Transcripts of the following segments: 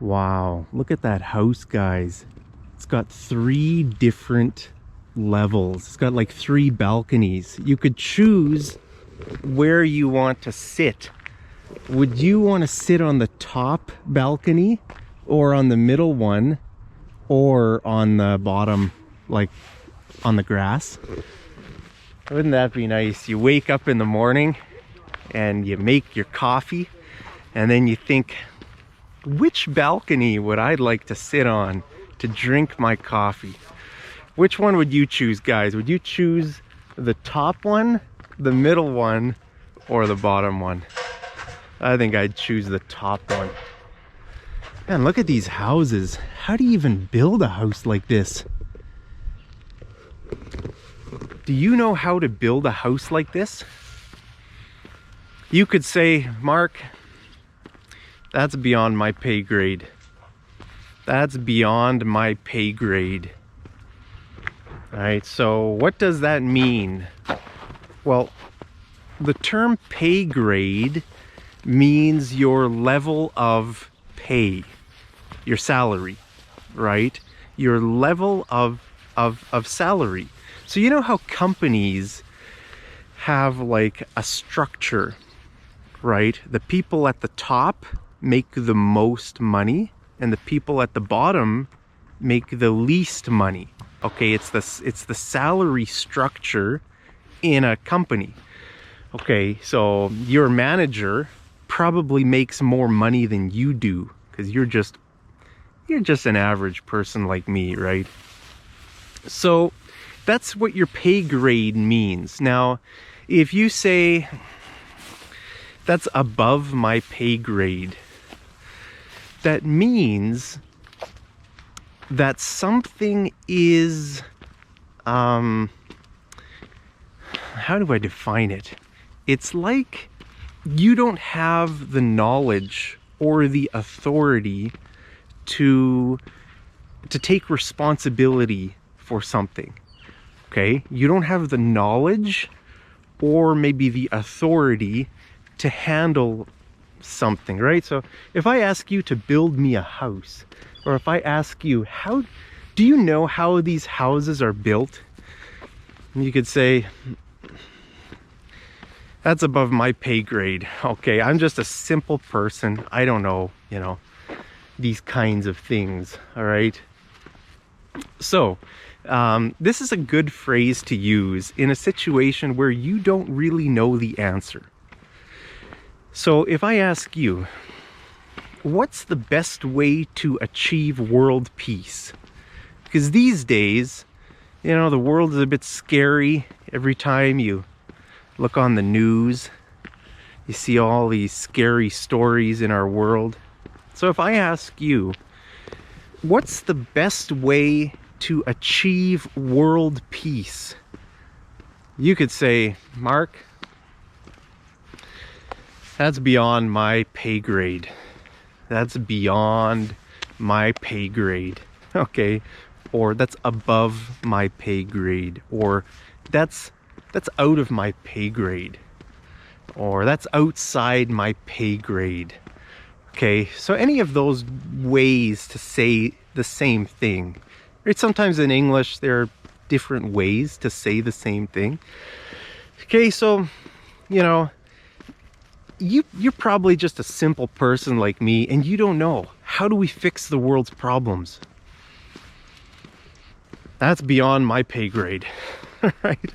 Wow, look at that house, guys. It's got 3 different levels. It's got like 3 balconies. You could choose where you want to sit. Would you want to sit on the top balcony or on the middle one or on the bottom, like on the grass? Wouldn't that be nice? You wake up in the morning and you make your coffee and then you think, which balcony would I like to sit on to drink my coffee? Which one would you choose, guys? Would you choose the top one, the middle one, or the bottom one? I think I'd choose the top one. Man, look at these houses. How do you even build a house like this? Do you know how to build a house like this? You could say, Mark, that's beyond my pay grade. That's beyond my pay grade. All right, so what does that mean? Well, the term pay grade means your level of pay, your salary, right? Your level of salary. So you know how companies have like a structure, right? The people at the top make the most money and the people at the bottom make the least money. Okay, it's the salary structure in a company. Okay, so your manager probably makes more money than you do because you're just an average person like me, right? So that's what your pay grade means. Now, if you say that's above my pay grade, that means that something is, how do I define it? It's like you don't have the knowledge or the authority to take responsibility for something. Okay? You don't have the knowledge or maybe the authority to handle something, right? So if I ask you to build me a house, or if I ask you, how do you know how these houses are built? You could say, that's above my pay grade. Okay, I'm just a simple person. I don't know, these kinds of things, all right? So this is a good phrase to use in a situation where you don't really know the answer. So if I ask you, what's the best way to achieve world peace? Because these days, the world is a bit scary. Every time you look on the news, you see all these scary stories in our world. So if I ask you, what's the best way to achieve world peace? You could say, Mark, that's beyond my pay grade. That's beyond my pay grade. Okay. Or that's above my pay grade. Or that's out of my pay grade. Or that's outside my pay grade. Okay. So any of those ways to say the same thing. Right? Sometimes in English there are different ways to say the same thing. Okay. So, you're probably just a simple person like me and you don't know, how do we fix the world's problems? That's beyond my pay grade, right?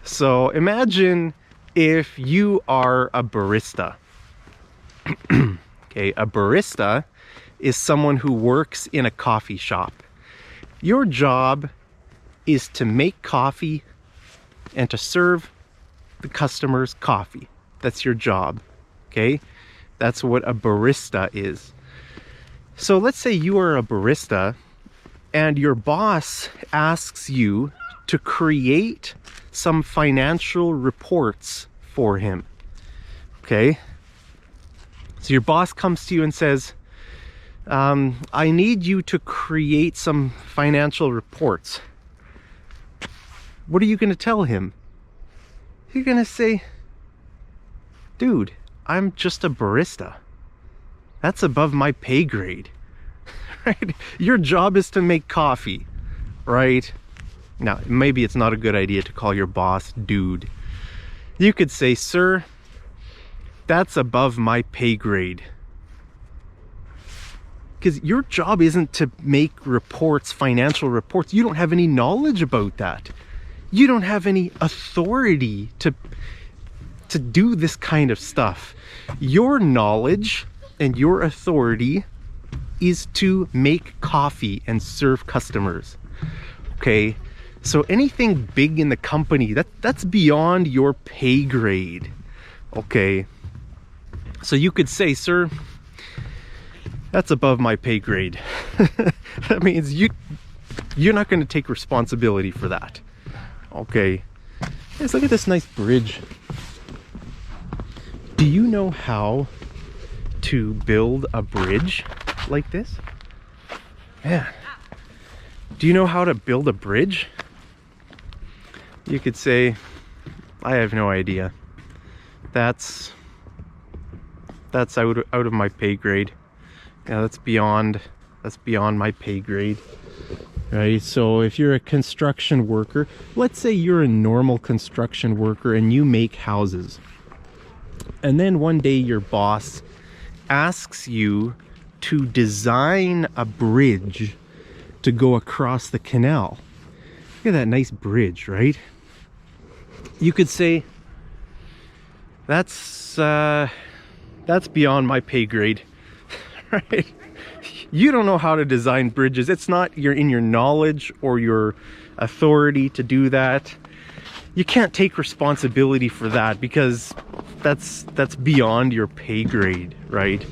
So imagine if you are a barista. Okay, a barista is someone who works in a coffee shop. Your job is to make coffee and to serve the customers coffee. That's your job. Okay, that's what a barista is. So let's say you are a barista and your boss asks you to create some financial reports for him. Okay, so your boss comes to you and says, I need you to create some financial reports. What are you going to tell him? You're going to say, dude, I'm just a barista. That's above my pay grade. right? Your job is to make coffee, right? Now, maybe it's not a good idea to call your boss dude. You could say, sir, that's above my pay grade. Because your job isn't to make reports, financial reports. You don't have any knowledge about that. You don't have any authority to do this kind of stuff. Your knowledge and your authority is to make coffee and serve customers. Okay? So anything big in the company, that's beyond your pay grade. Okay? So you could say, sir, that's above my pay grade. That means you're not going to take responsibility for that. Okay? Let's look at this nice bridge. Do you know how to build a bridge like this? Man, do you know how to build a bridge? You could say, I have no idea. That's out of my pay grade. Yeah, that's beyond my pay grade. Right? So if you're a construction worker, let's say you're a normal construction worker and you make houses. And then one day your boss asks you to design a bridge to go across the canal. Look at that nice bridge, right? You could say, that's beyond my pay grade, right? You don't know how to design bridges. It's not in your knowledge or your authority to do that. You can't take responsibility for that because that's beyond your pay grade, right?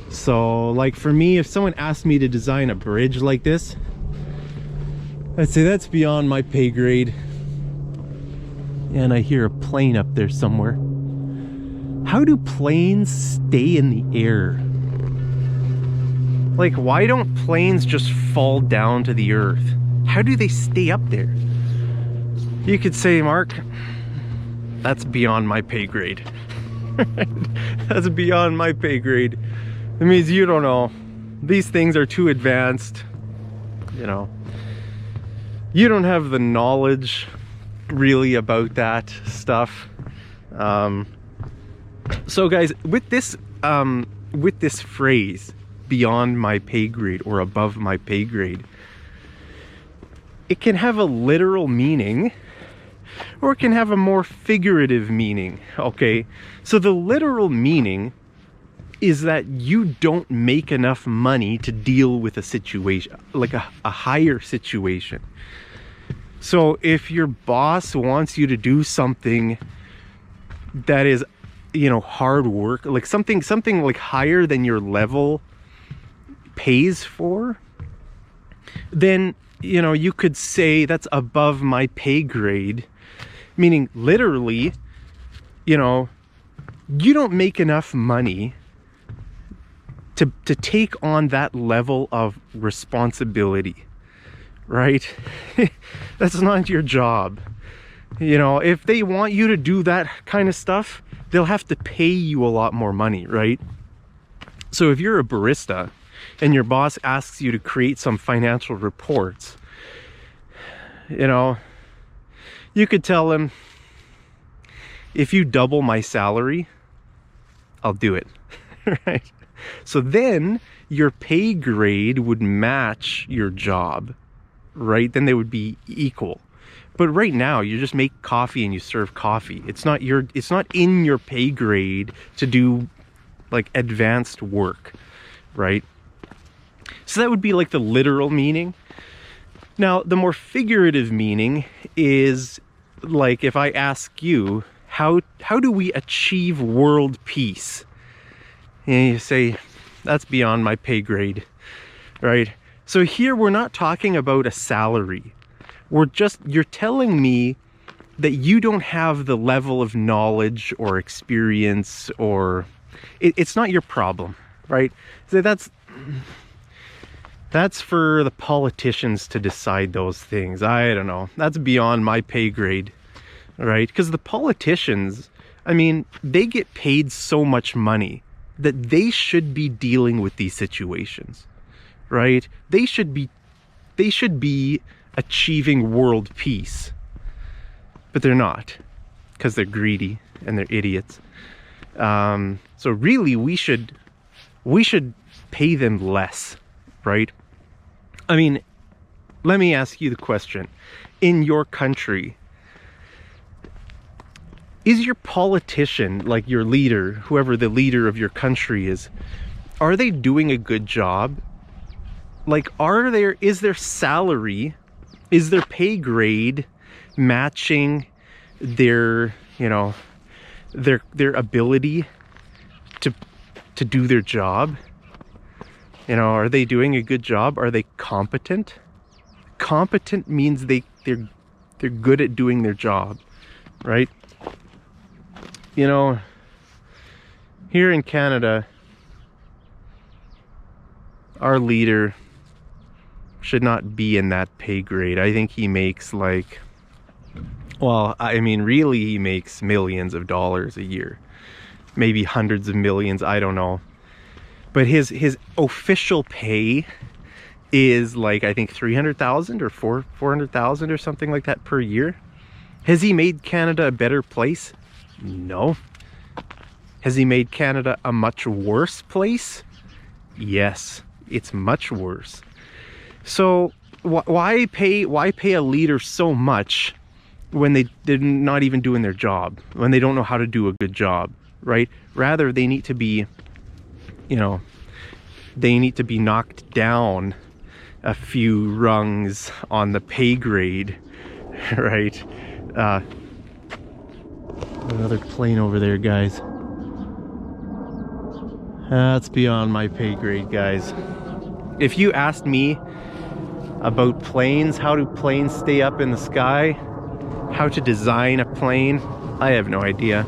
So like for me, if someone asked me to design a bridge like this, I'd say that's beyond my pay grade. And I hear a plane up there somewhere. How do planes stay in the air? Like, why don't planes just fall down to the earth? How do they stay up there? You could say, Mark, that's beyond my pay grade. That's beyond my pay grade. It means you don't know. These things are too advanced. You know, you don't have the knowledge really about that stuff. So guys, with this phrase, beyond my pay grade or above my pay grade, it can have a literal meaning or it can have a more figurative meaning. Okay, so the literal meaning is that you don't make enough money to deal with a situation, like a higher situation. So if your boss wants you to do something that is, you know, hard work, like something like higher than your level pays for, then, you know, you could say that's above my pay grade, meaning literally, you know, you don't make enough money to take on that level of responsibility, right? That's not your job. You know, if they want you to do that kind of stuff, they'll have to pay you a lot more money, right? So if you're a barista and your boss asks you to create some financial reports, you know, you could tell them, if you double my salary, I'll do it, right? So then your pay grade would match your job, right? Then they would be equal. But right now you just make coffee and you serve coffee. It's not in your pay grade to do like advanced work, right? So that would be like the literal meaning. Now, the more figurative meaning is like if I ask you, how do we achieve world peace? And you say, that's beyond my pay grade, right? So here we're not talking about a salary. You're telling me that you don't have the level of knowledge or experience, or it's not your problem, right? So that's for the politicians to decide those things. I don't know. That's beyond my pay grade, right? Because the politicians, I mean, they get paid so much money that they should be dealing with these situations, right? They should be achieving world peace, but they're not, because they're greedy and they're idiots. So really, we should pay them less, right? I mean, let me ask you the question. In your country, is your politician, like your leader, whoever the leader of your country is, are they doing a good job? Like, is their salary, is their pay grade matching their, you know, their ability to do their job? You know, are they doing a good job? Are they competent? Competent means they're good at doing their job, right? You know, here in Canada, our leader should not be in that pay grade. I think he makes like, well, I mean, really, he makes millions of dollars a year, maybe hundreds of millions, I don't know. But his official pay is like, I think 300,000 or 400,000 or something like that per year. Has he made Canada a better place? No. Has he made Canada a much worse place? Yes, it's much worse. So why pay a leader so much when they're not even doing their job, when they don't know how to do a good job, right? Rather, they need to be, you know, they need to be knocked down a few rungs on the pay grade, right? Another plane over there, guys. That's beyond my pay grade, guys. If you asked me about planes, how do planes stay up in the sky, how to design a plane, I have no idea.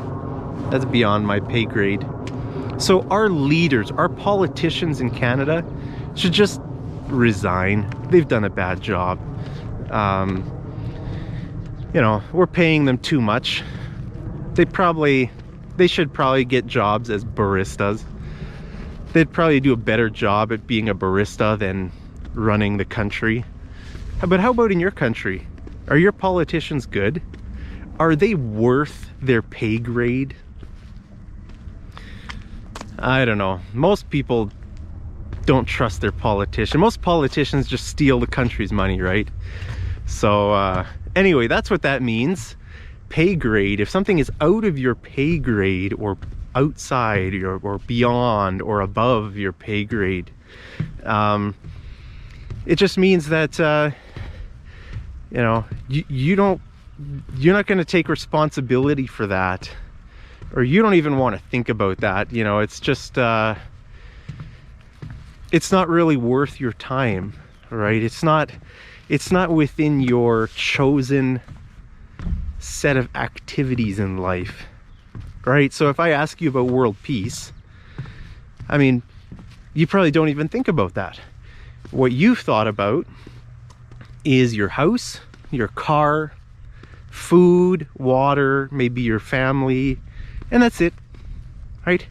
That's beyond my pay grade. So our leaders, our politicians in Canada should just resign. They've done a bad job. You know, we're paying them too much. They should probably get jobs as baristas. They'd probably do a better job at being a barista than running the country. But how about in your country? Are your politicians good? Are they worth their pay grade? I don't know. Most people don't trust their politician. Most politicians just steal the country's money, right? So anyway, that's what that means. Pay grade. If something is out of your pay grade, or outside or beyond or above your pay grade, it just means that you know, you're not going to take responsibility for that, or you don't even want to think about that. You know, it's just it's not really worth your time, right? It's not within your chosen set of activities in life, right? So if I ask you about world peace, I mean, you probably don't even think about that. What you've thought about is your house, your car, food, water, maybe your family, and that's it, right?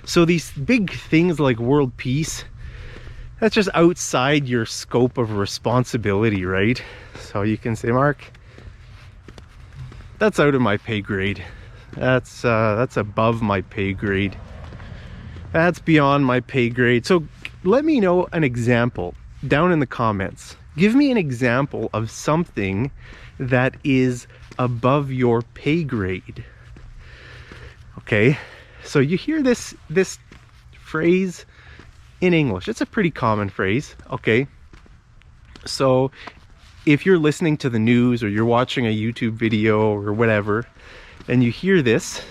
So these big things like world peace, that's just outside your scope of responsibility, right? So you can say, Mark, that's out of my pay grade. That's above my pay grade. That's beyond my pay grade. So let me know an example down in the comments. Give me an example of something that is above your pay grade. Okay, so you hear this phrase in English. It's a pretty common phrase, okay? So if you're listening to the news or you're watching a YouTube video or whatever, and you hear this,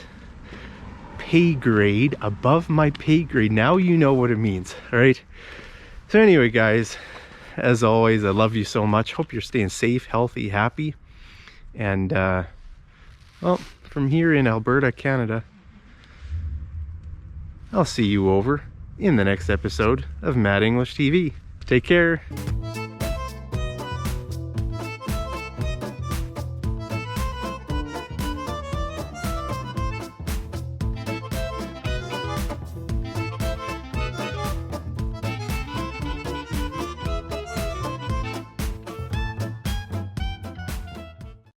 pay grade, above my pay grade, now you know what it means, all right? So anyway, guys, as always, I love you so much. Hope you're staying safe, healthy, happy. And, well, from here in Alberta, Canada, I'll see you over in the next episode of Mad English TV. Take care.